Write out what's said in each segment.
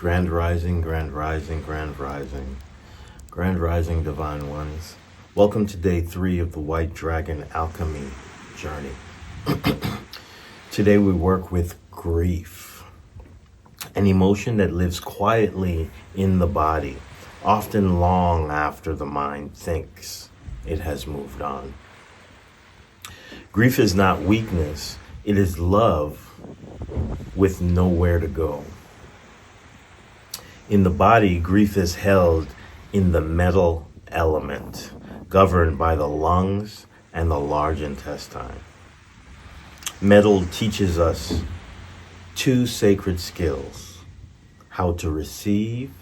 Grand rising, grand rising, grand rising. Grand rising, divine ones. Welcome to day 3 of the White Dragon Alchemy journey. Today we work with grief, an emotion that lives quietly in the body, often long after the mind thinks it has moved on. Grief is not weakness, it is love with nowhere to go. In the body, grief is held in the metal element, governed by the lungs and the large intestine. Metal teaches us 2 sacred skills: how to receive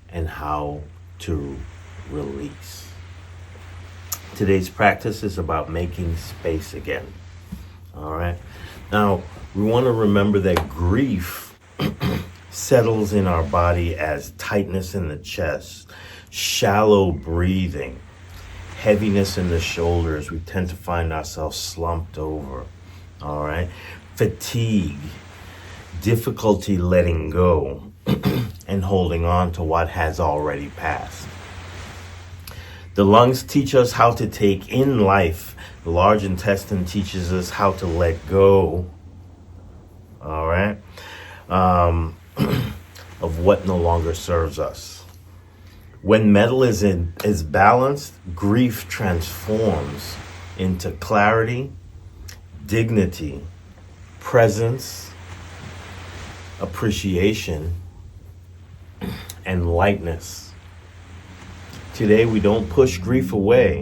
and how to release. Today's practice is about making space again. All right. Now, we want to remember that grief settles in our body as tightness in the chest, shallow breathing, heaviness in the shoulders. We tend to find ourselves slumped over. All right. Fatigue, difficulty letting go and holding on to what has already passed. The lungs teach us how to take in life. The large intestine teaches us how to let go. All right. Of what no longer serves us. When metal is balanced, grief transforms into clarity, dignity, presence, appreciation, and lightness. Today we don't push grief away.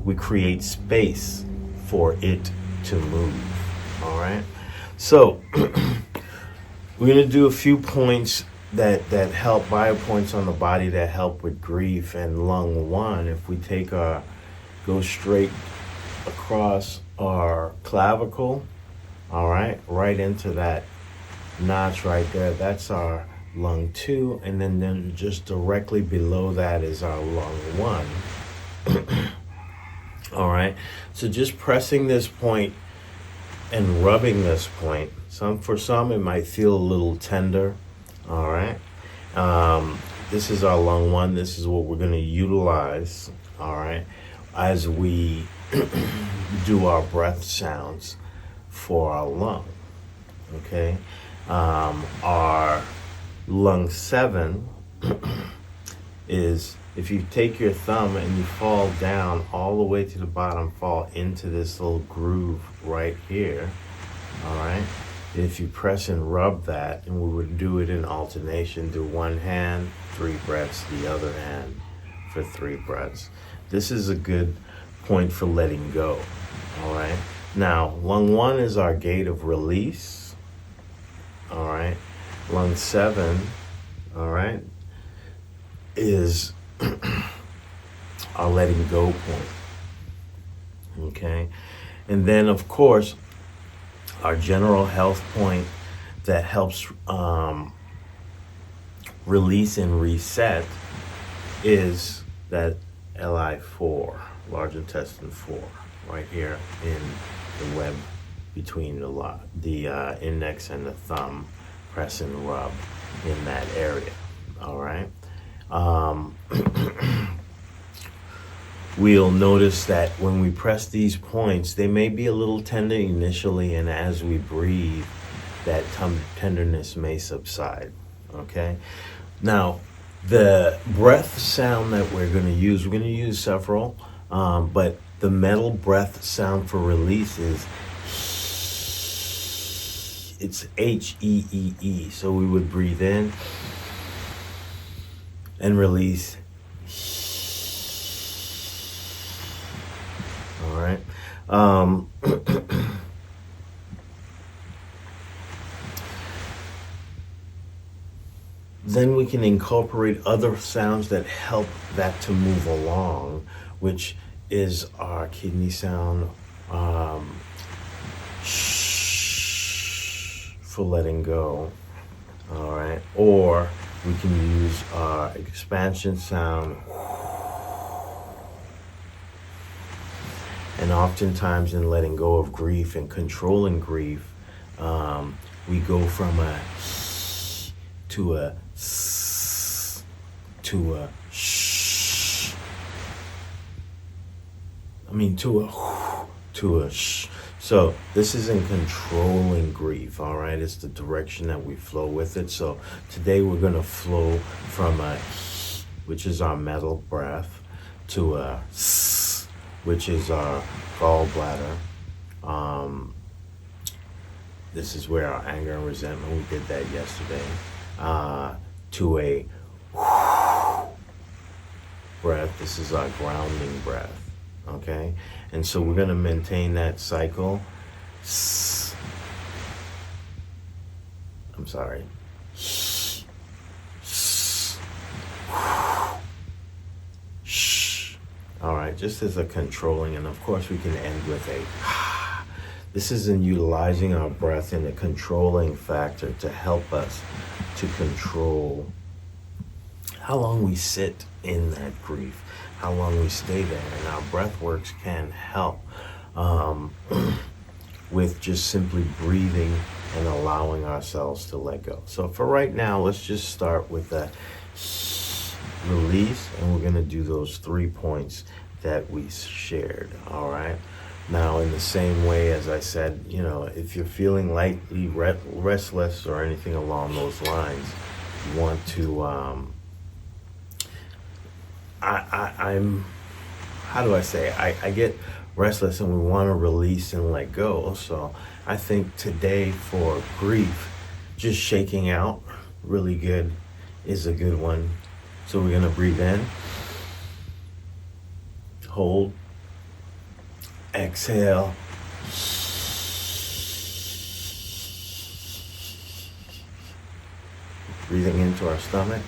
We create space for it to move. All right. So we're going to do a few points that help, biopoints on the body that help with grief. And lung 1, if we go straight across our clavicle, all right, right into that notch right there, that's our lung 2. And then just directly below that is our lung 1. All right, so just pressing this point and rubbing this point. For some, it might feel a little tender. All right. This is our lung 1. This is what we're going to utilize. All right. As we do our breath sounds for our lung. Okay. Our lung 7 is, if you take your thumb and you fall down all the way to the bottom, fall into this little groove right here. All right. If you press and rub that, and we would do it in alternation, do one hand, 3 breaths, the other hand for 3 breaths. This is a good point for letting go. All right. Now, lung 1 is our gate of release. All right. Lung 7, all right, is our letting go point. Okay. And then, of course, our general health point that helps release and reset is that LI4, large intestine 4, right here in the web between the index and the thumb. Press and rub in that area. All right. We'll notice that when we press these points, they may be a little tender initially, and as we breathe, that tenderness may subside. Okay. Now, the breath sound that we're going to use several, but the metal breath sound for release is, it's H-E-E-E. So we would breathe in and release. All right. Then we can incorporate other sounds that help that to move along, which is our kidney sound, for letting go. All right. Or we can use our expansion sound. And oftentimes in letting go of grief and controlling grief, we go from a to a s, to a sh. To a wh, to a sh. So this isn't controlling grief, all right? It's the direction that we flow with it. So today we're going to flow from a h, which is our metal breath, to a s, which is our gallbladder. This is where our anger and resentment, we did that yesterday, to a wh, breath. This is our grounding breath, okay? And so we're going to maintain that cycle. I'm sorry. All right, just as a controlling, and of course we can end with a. This is in utilizing our breath in a controlling factor to help us to control how long we sit in that grief, how long we stay there. And our breath works can help with just simply breathing and allowing ourselves to let go. So for right now, let's just start with a release, and we're going to do those 3 points that we shared, all right? Now, in the same way, as I said, if you're feeling lightly restless or anything along those lines, you want to, I'm, how do I say, I get restless and we want to release and let go. So I think today for grief, just shaking out really good is a good one. So we're going to breathe in, hold, exhale, breathing into our stomach,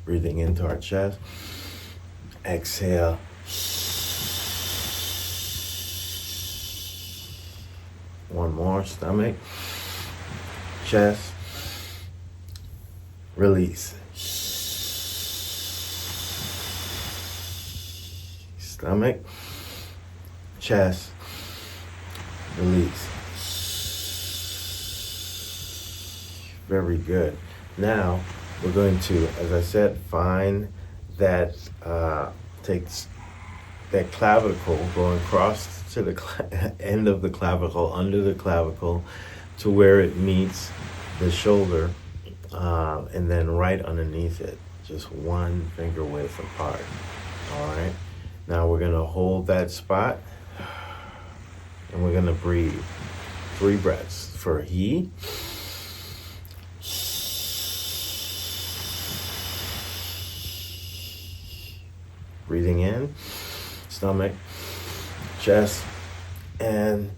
breathing into our chest, exhale, one more, stomach, chest, release, stomach, chest, release. Very good. Now we're going to, as I said, find that takes that clavicle going across to the end of the clavicle, under the clavicle, to where it meets the shoulder, and then right underneath it, just one finger width apart. All right. Now we're gonna hold that spot, and we're gonna breathe 3 breaths for he. Breathing in, stomach, chest, and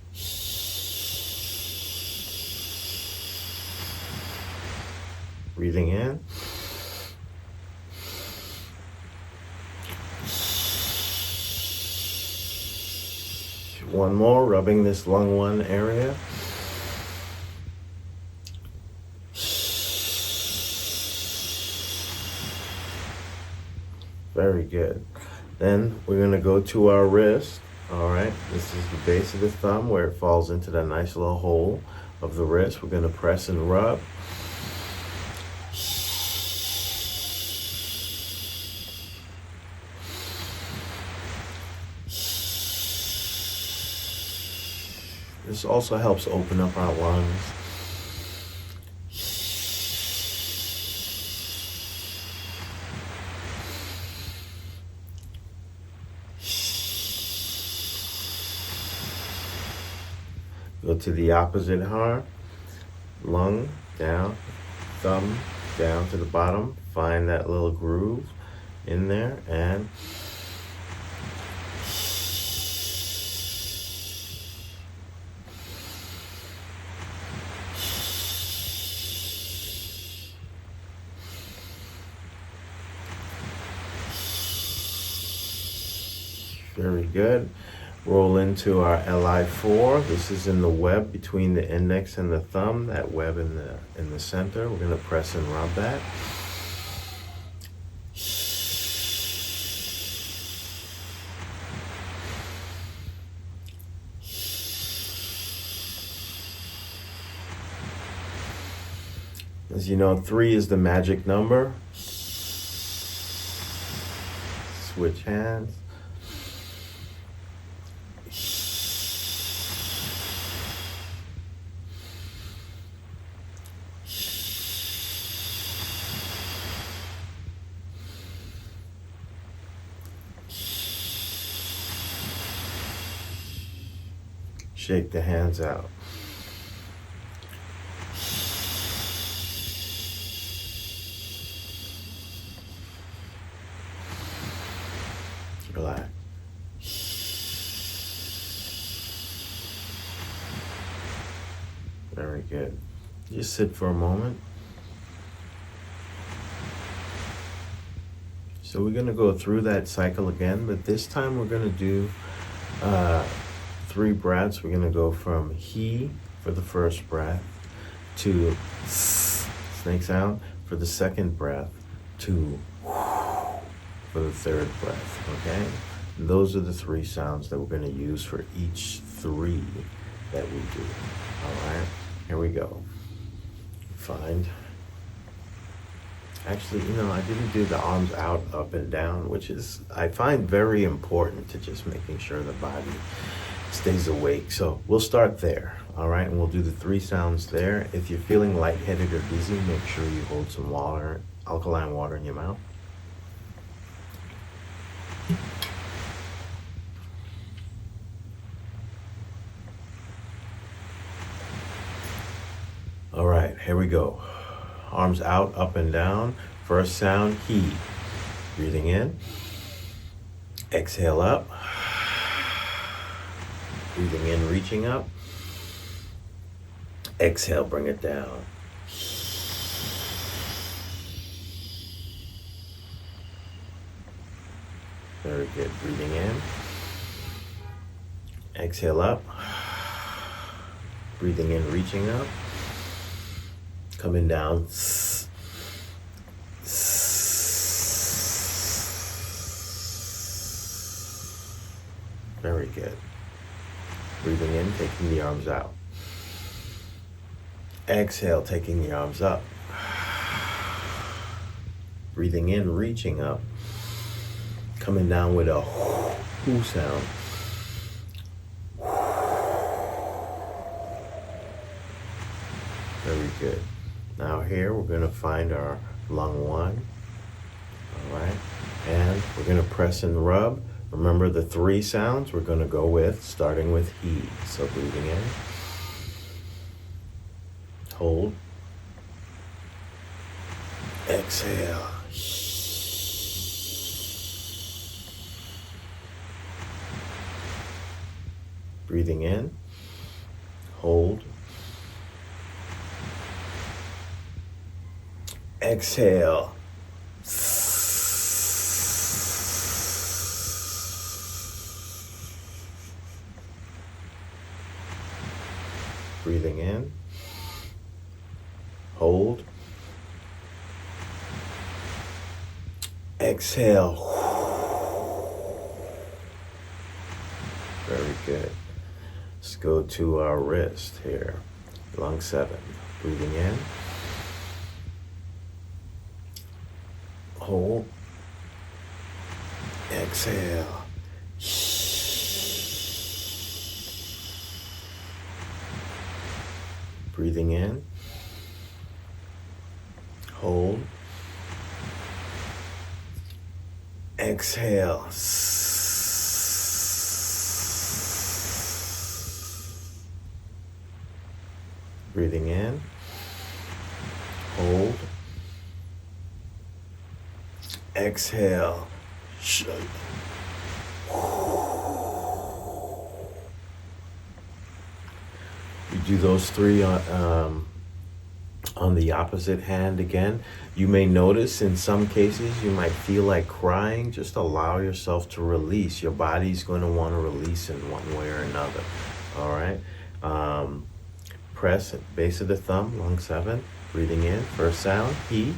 breathing in, one more, rubbing this lung 1 area. Very good. Then we're going to go to our wrist. All right, this is the base of the thumb where it falls into that nice little hole of the wrist. We're going to press and rub. This also helps open up our lungs. Go to the opposite arm, lung down, thumb down to the bottom. Find that little groove in there and very good. Roll into our LI4. This is in the web between the index and the thumb, that web in the center. We're going to press and rub that. As you know, 3 is the magic number. Switch hands. Shake the hands out. Relax. Very good. Just sit for a moment. So we're going to go through that cycle again, but this time we're going to do 3 breaths. We're going to go from he for the first breath to snake sound for the second breath to for the third breath, okay? And those are the 3 sounds that we're going to use for each 3 that we do, all right? Here we go. Find. Actually, I didn't do the arms out, up, and down, which is, I find very important to just making sure the body stays awake. So we'll start there, all right? And we'll do the 3 sounds there. If you're feeling lightheaded or dizzy, make sure you hold some water, alkaline water in your mouth. All right, here we go. Arms out, up and down. First sound, he. Breathing in. Exhale up. Breathing in, reaching up. Exhale, bring it down. Very good. Breathing in. Exhale up. Breathing in, reaching up. Coming down. Very good. Breathing in, taking the arms out. Exhale, taking the arms up. Breathing in, reaching up. Coming down with a whoo sound. Very good. Now here we're going to find our lung 1, all right? And we're going to press and rub. Remember the 3 sounds we're going to go with, starting with he. So breathing in, hold, exhale. Breathing in, hold, exhale. Breathing in, hold, exhale. Very good. Let's go to our wrist here. Lung 7. Breathing in, hold, exhale. Breathing in, hold, exhale. Breathing in, hold, exhale. You do those 3 on the opposite hand again. You may notice in some cases you might feel like crying. Just allow yourself to release. Your body's going to want to release in one way or another. All right. Press at base of the thumb, lung 7. Breathing in, first sound, he.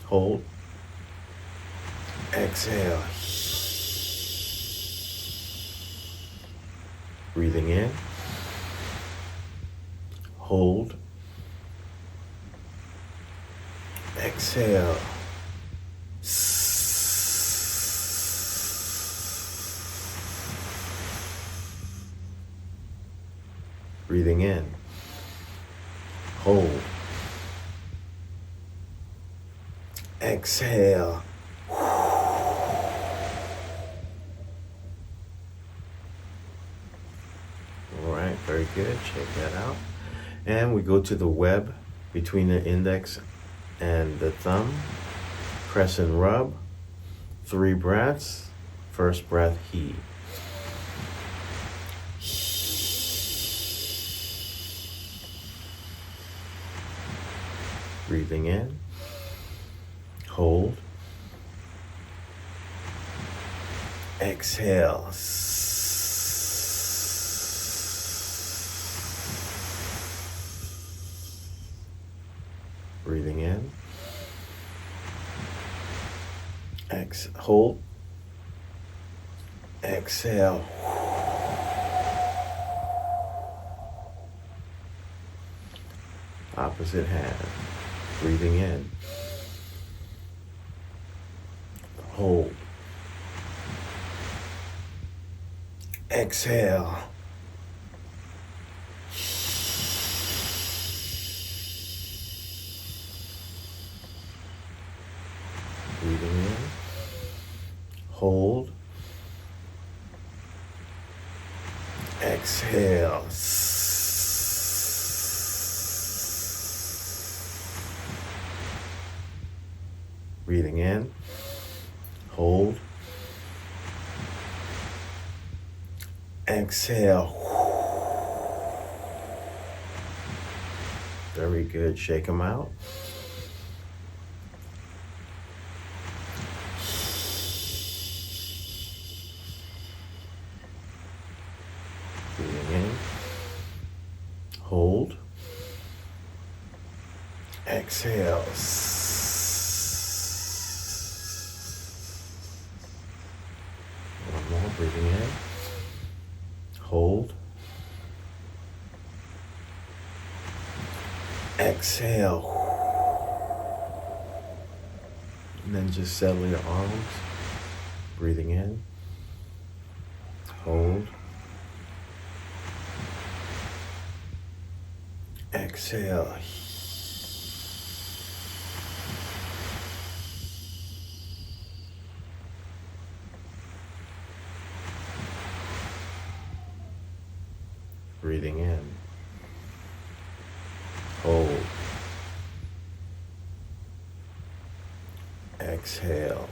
Hold. Exhale. Breathing in. Hold. Exhale. Breathing in. Hold. Exhale. All right, very good. Check that out. And we go to the web between the index and the thumb. Press and rub. 3 breaths. First breath, heave. Breathing in. Hold. Exhale. Breathing in. Hold. Exhale. Opposite hand. Breathing in. Hold. Exhale. Breathing in. Hold. Exhale. Breathing in. Hold. Exhale. Very good. Shake them out. Breathing in. Hold. Exhale. One more. Breathing in. Hold. Exhale. And then just settle your arms. Breathing in. Hold. Exhale. Breathing in. Hold. Exhale.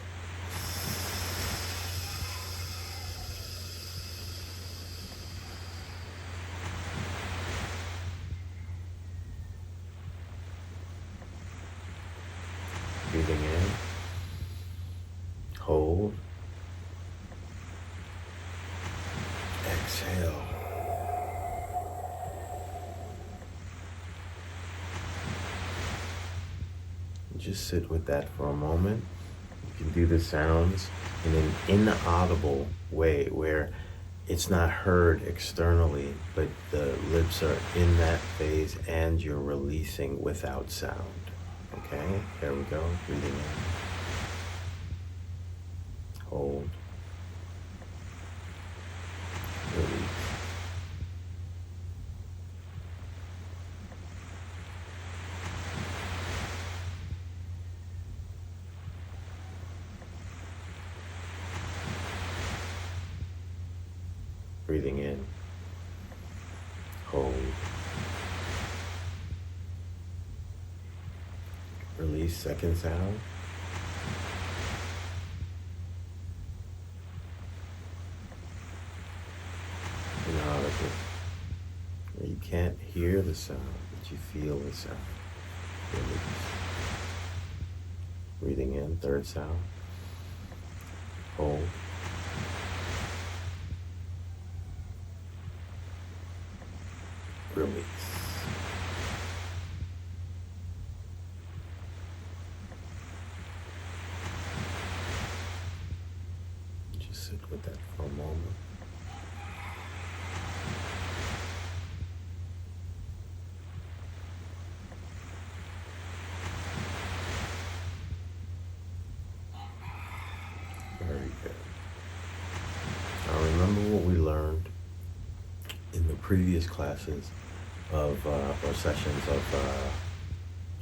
Breathing in. Hold. Exhale. Just sit with that for a moment. You can do the sounds in an inaudible way where it's not heard externally, but the lips are in that phase and you're releasing without sound. Okay, there we go. Breathing in. Hold. Release. Breathing in. Hold. Release. Second sound. Inaudible. Where you can't hear the sound, but you feel the sound. Release. Breathing in. Third sound. Hold. Release. Just sit with that for a moment. remember what we learned in the previous classes of or sessions of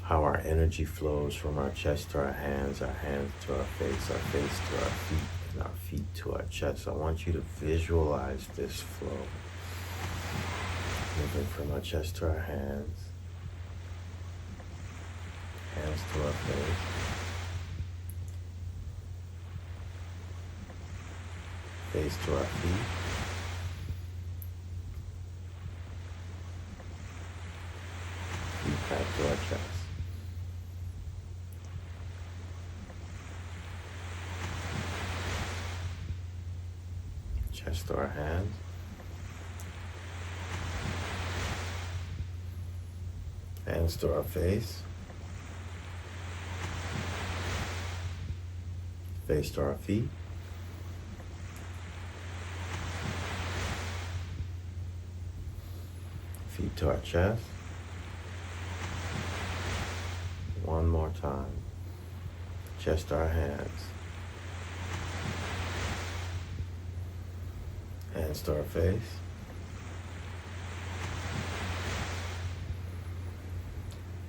how our energy flows from our chest to our hands to our face to our feet, and our feet to our chest. I want you to visualize this flow. Moving from our chest to our hands to our face, face to our feet, feet back to our chest. Chest to our hands, hands to our face, face to our feet, feet to our chest. One more time. Chest to our hands, hands to our face,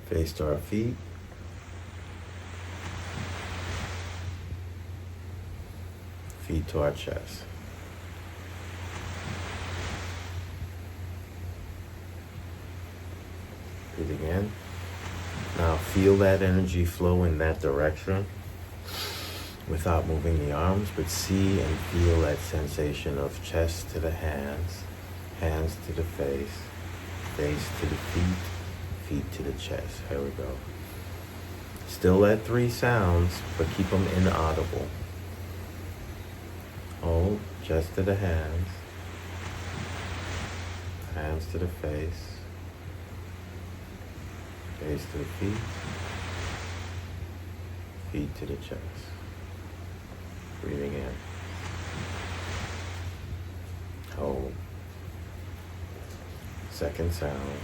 face to our feet, feet to our chest. Breathing in. Now feel that energy flow in that direction without moving the arms, but see and feel that sensation of chest to the hands, hands to the face, face to the feet, feet to the chest. Here we go. Still at 3 sounds, but keep them inaudible. Hold, chest to the hands, hands to the face, face to the feet, feet to the chest. Breathing in. Hold. Second sound.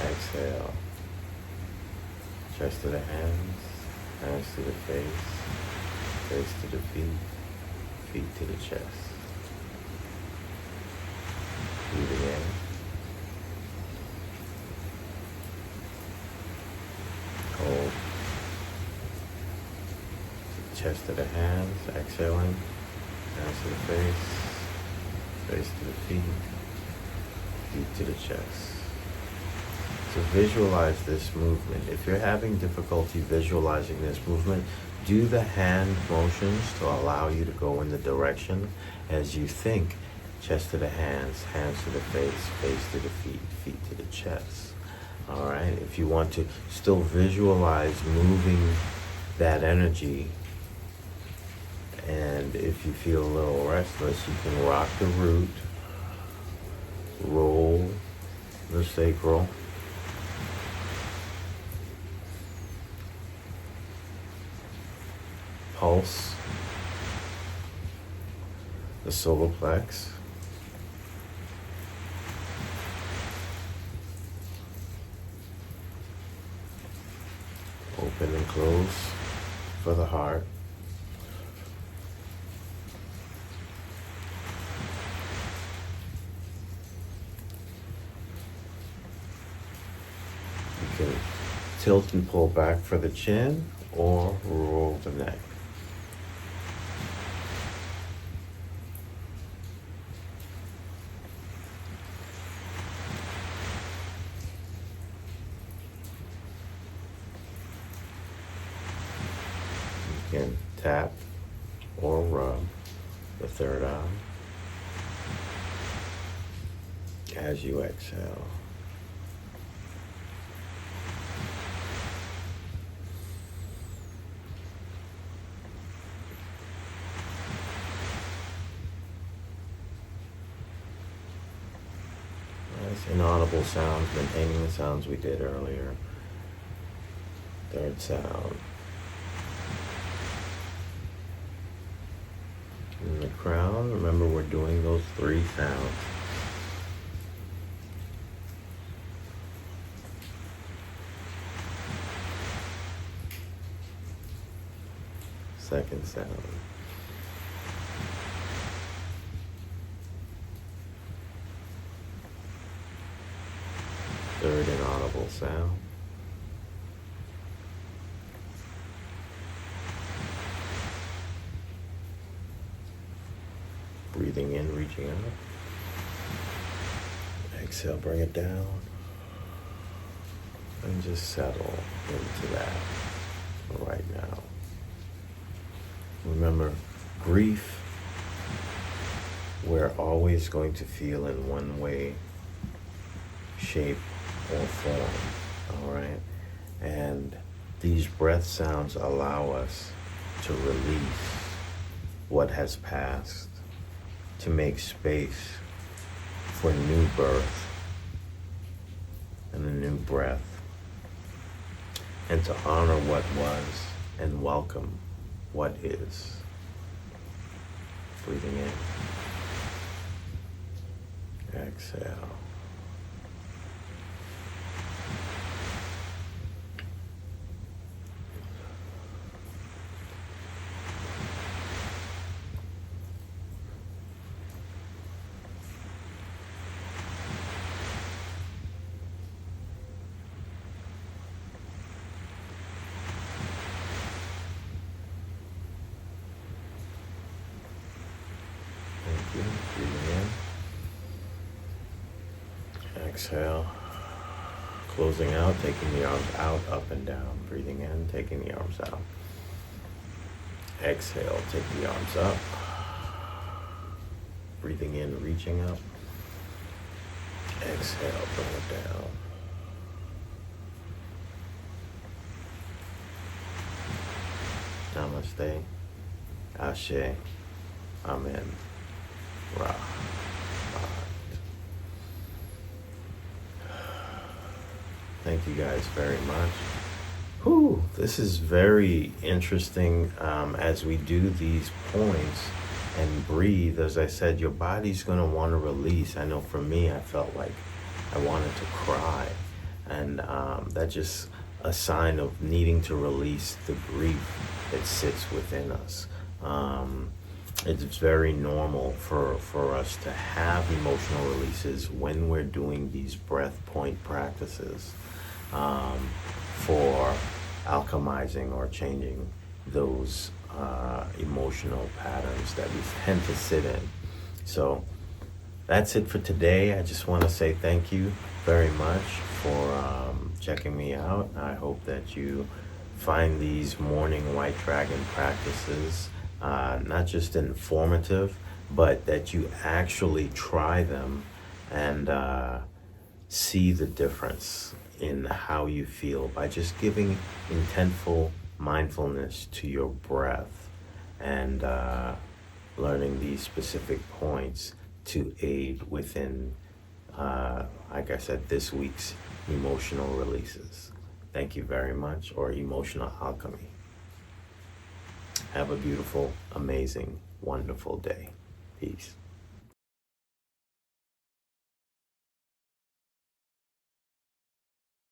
Exhale. Chest to the hands, hands to the face, face to the feet, feet to the chest. Breathing in. Hold. Chest to the hands, exhaling, hands to the face, face to the feet, feet to the chest. So visualize this movement. If you're having difficulty visualizing this movement, do the hand motions to allow you to go in the direction as you think. Chest to the hands, hands to the face, face to the feet, feet to the chest. All right, if you want to still visualize moving that energy, and if you feel a little restless, you can rock the root, roll the sacral, pulse the solar plex, open and close for the heart. You can tilt and pull back for the chin or roll the neck. You can tap or rub the third eye as you exhale. Inaudible sounds, maintaining the sounds we did earlier. Third sound. In the crown, remember we're doing those 3 sounds. Second sound. third inaudible sound. Breathing in, reaching out. Exhale, bring it down. And just settle into that right now. Remember, grief, we're always going to feel in one way, shape, or form, all right? And these breath sounds allow us to release what has passed, to make space for new birth and a new breath, and to honor what was and welcome what is. Breathing in. Exhale. Breathing in. Exhale. Closing out, taking the arms out, up and down. Breathing in, taking the arms out. Exhale, take the arms up. Breathing in, reaching up. Exhale, bring it down. Namaste. Ashe. Amen. Ra. Thank you guys very much. Whew, this is very interesting as we do these points and breathe. As I said, your body's going to want to release. I know for me, I felt like I wanted to cry. And that's just a sign of needing to release the grief that sits within us. It's very normal for us to have emotional releases when we're doing these breath point practices for alchemizing or changing those emotional patterns that we tend to sit in. So that's it for today. I just want to say thank you very much for checking me out. I hope that you find these morning white dragon practices not just informative, but that you actually try them and see the difference in how you feel by just giving intentful mindfulness to your breath and learning these specific points to aid within, like I said, this week's emotional releases. Thank you very much, or emotional alchemy. Have a beautiful, amazing, wonderful day. Peace.